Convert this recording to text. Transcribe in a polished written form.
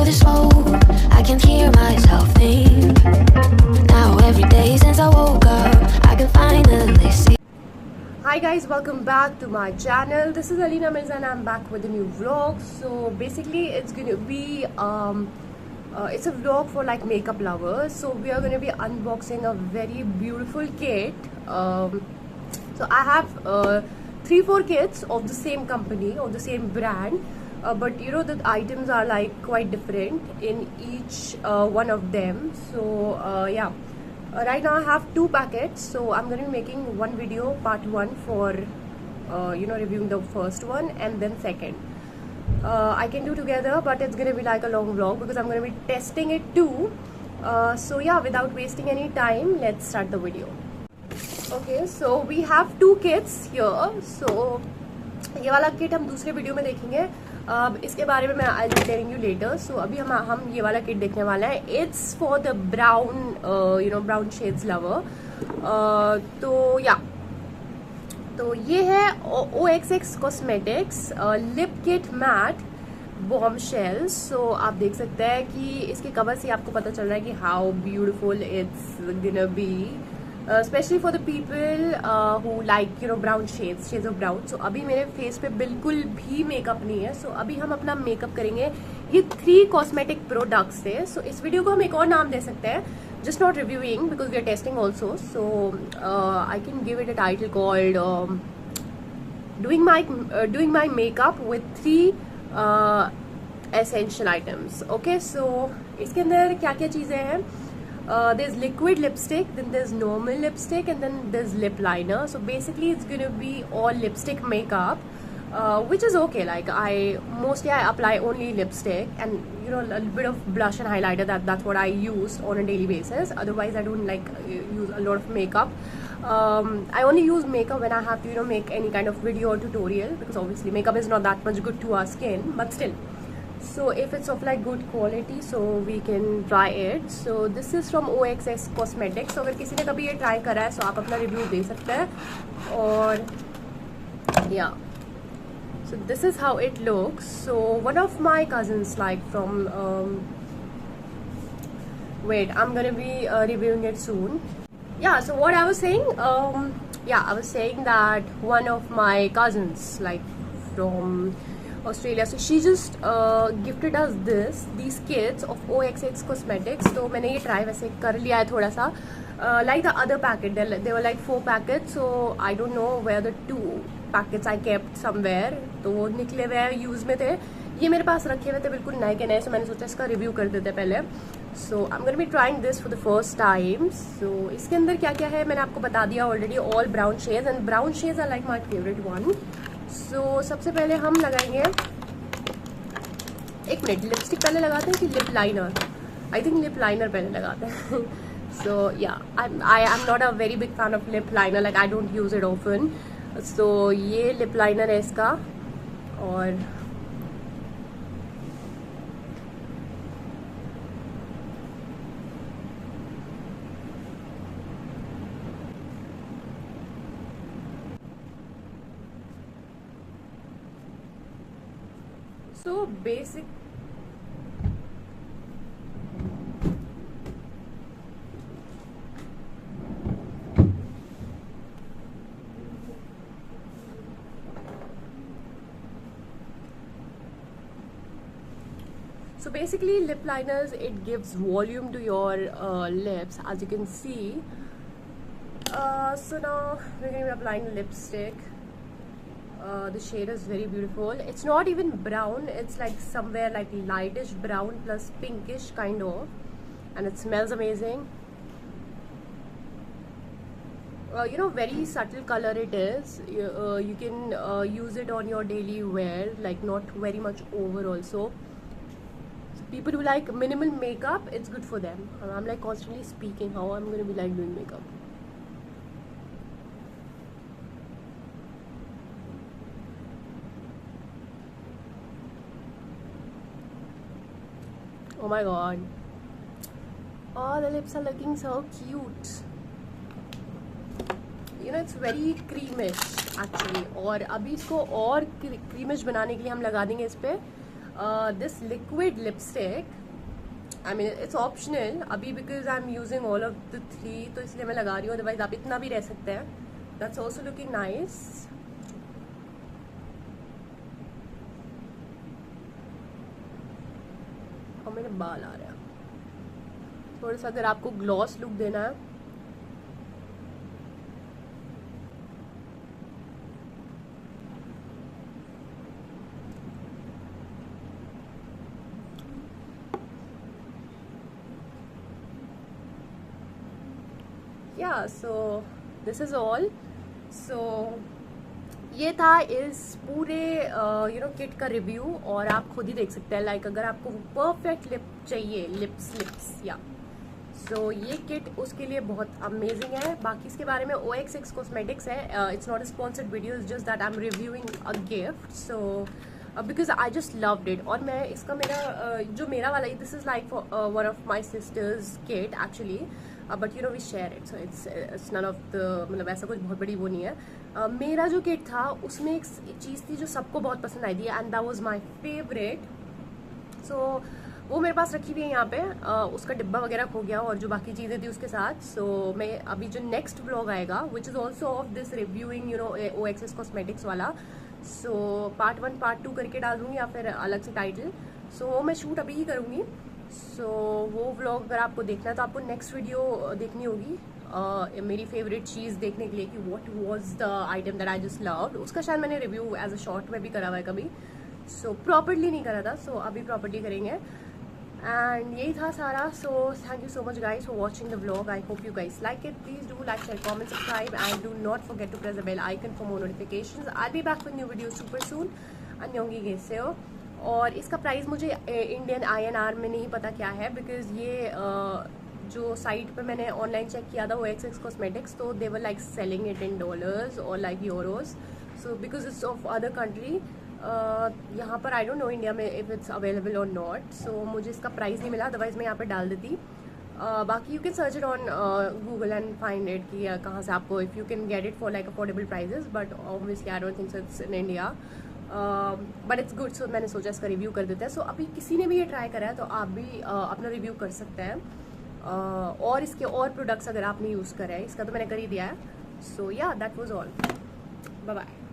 the smoke, I can hear myself think. Now every day since I woke up, I can finally see. Hi guys, welcome back to my channel. This is Alina Mirza and I'm back with a new vlog. So basically it's going to be it's a vlog for like makeup lovers. So we are going to be unboxing a very beautiful kit. So I have 3-4 kits of the same company, of the same brand, but you know the items are like quite different in each one of them. So yeah, right now I have 2 packets, so I'm going to be making one video, part 1 for you know, reviewing the first one, and then second I can do together, but it's going to be like a long vlog because I'm going to be testing it too. So yeah, without wasting any time, let's start the video. Okay, so we have 2 kits here. So ये वाला kit हम दूसरे video में देखेंगे, इसके बारे में मैं I be telling you later. So अभी हम ये वाला किट देखने वाले हैं. It's for the brown, you know, brown shades lover. तो या, तो ये है OXX cosmetics lip kit matte bombshell. So आप देख सकते हैं कि इसके कवर से आपको पता चल रहा है कि how beautiful it's gonna be, specially for the people who like, you know, brown shades of brown. So अभी मेरे फेस पे बिल्कुल भी मेकअप नहीं है. सो अभी हम अपना मेकअप करेंगे. ये 3 कॉस्मेटिक प्रोडक्ट्स थे. सो इस वीडियो को हम एक और नाम दे सकते हैं, just not reviewing because we are testing also. So I can give it a title called doing my makeup with 3 essential items. Okay, so इसके अंदर क्या क्या चीजें हैं? There's liquid lipstick, then there's normal lipstick, and then there's lip liner. So basically it's gonna be all lipstick makeup, which is okay. Like I apply only lipstick and, you know, a little bit of blush and highlighter. That's what I use on a daily basis. Otherwise I don't like use a lot of makeup. I only use makeup when I have to, you know, make any kind of video or tutorial, because obviously makeup is not that much good to our skin, but still. So if it's of like good quality, so we can try it. So this is from OXX Cosmetics. So अगर किसी ने कभी ये try करा है, so आप अपना review दे सकते हैं. और yeah, so this is how it looks. So one of my cousins, like from wait, I'm gonna be reviewing it soon. Yeah, so what I was saying, yeah, I was saying that one of my cousins, like from Australia, so she just gifted us these kits of OXX Cosmetics. तो मैंने ये try वैसे कर लिया है थोड़ा सा. Like the other packet, there were like 4 packets, so I don't know where the 2 packets I kept somewhere. तो वो निकले हुए यूज में थे. ये मेरे पास रखे हुए थे बिल्कुल नए के नए, so मैंने सोचा इसका रिव्यू कर देते पहले. So I'm gonna be trying this for the first time. So इसके अंदर क्या क्या है मैंने आपको बता दिया already. All brown shades, and brown shades are like my favorite one. So सबसे पहले हम लगाएंगे, एक मिनट, लिपस्टिक पहले लगाते हैं कि lip liner? I think lip liner पहले लगाते हैं. So yeah, I am not a very big fan of lip liner, like I don't use it often. So ये लिप लाइनर है इसका. और so basic, so basically lip liners, it gives volume to your lips, as you can see. So now we're going to be applying lipstick. The shade is very beautiful. It's not even brown, it's like somewhere like lightish brown plus pinkish kind of, and it smells amazing. You know, very subtle color it is. You can use it on your daily wear, like not very much over also. So people who like minimal makeup, it's good for them. I'm like constantly speaking how I'm going to be like doing makeup. Oh my god. Oh, the lips are looking so cute. You know, it's very creamish actually. और अभी इसको और creamish बनाने के लिए हम लगा देंगे इस पे this liquid lipstick. I mean it's optional अभी because I'm using all of the three, तो इसलिए मैं लगा रही हूँ, अदरवाइज आप इतना भी रह सकते हैं. That's also looking nice. और मेरे बाल आ रहे हैं थोड़ा सा. अगर आपको ग्लॉस लुक देना है सो दिस इज ऑल. सो ये था इस पूरे किट का रिव्यू, और आप खुद ही देख सकते हैं. लाइक अगर आपको परफेक्ट लिप चाहिए, लिप्स या सो ये किट उसके लिए बहुत अमेजिंग है. बाकी इसके बारे में OXX कॉस्मेटिक्स है. It's not a sponsored video, it's just that I am reviewing a gift. So because I just loved it. और मैं इसका जो मेरा वाला, this is like one of my sister's kit actually, but you know we share it, so it's none of the, मतलब ऐसा कुछ बहुत बड़ी वो नहीं है. मेरा जो किट था उसमें एक चीज़ थी जो सबको बहुत पसंद आई थी, and that was my favourite. So वो मेरे पास रखी हुई है यहाँ पे. उसका डिब्बा वगैरह खो गया और जो बाकी चीज़ें थी उसके साथ. सो मैं अभी जो नेक्स्ट व्लॉग आएगा which is also of this reviewing OXX cosmetics वाला, सो पार्ट 1 पार्ट 2 करके डाल दूँगी या फिर अलग से टाइटल. सो मैं शूट अभी ही करूँगी. सो वो व्लॉग अगर आपको देखना है तो आपको नेक्स्ट वीडियो देखनी होगी मेरी फेवरेट चीज़ देखने के लिए कि what was the item that I just loved. उसका शायद मैंने रिव्यू एज अ शॉर्ट में भी करा हुआ है कभी. सो प्रॉपर्ली नहीं करा था, सो अभी प्रॉपर्ली करेंगे. एंड यही था सारा. So thank you so much guys for watching the vlog. I hope you guys like it. Please do like, share, comment, subscribe, and do not forget to press the bell icon for more notifications. I be back with new video super soon. अन्योंगी कैसे हो? और इसका price मुझे Indian INR में नहीं पता क्या है, बिकॉज ये जो साइट पे मैंने ऑनलाइन चेक किया था OXX कॉस्मेटिक्स, तो they were like selling it in dollars और like euros. So because it's of other country, यहाँ पर आई डोंट नो इंडिया में इफ इट्स अवेलेबल और नॉट. सो मुझे इसका प्राइस नहीं मिला, अदरवाइज मैं यहाँ पर डाल देती. बाकी you can search it on Google and find it कि कहाँ से आपको, if you can get it for like affordable prices. But obviously I don't think so it's in India, but it's good. So मैंने सोचा इसका review कर देते हैं. सो अभी किसी ने भी ये ट्राई करा है तो आप भी अपना रिव्यू कर सकते हैं. और इसके और प्रोडक्ट्स अगर आपने यूज़ करा है, इसका तो मैंने कर ही दिया है. So yeah that was all. Bye bye.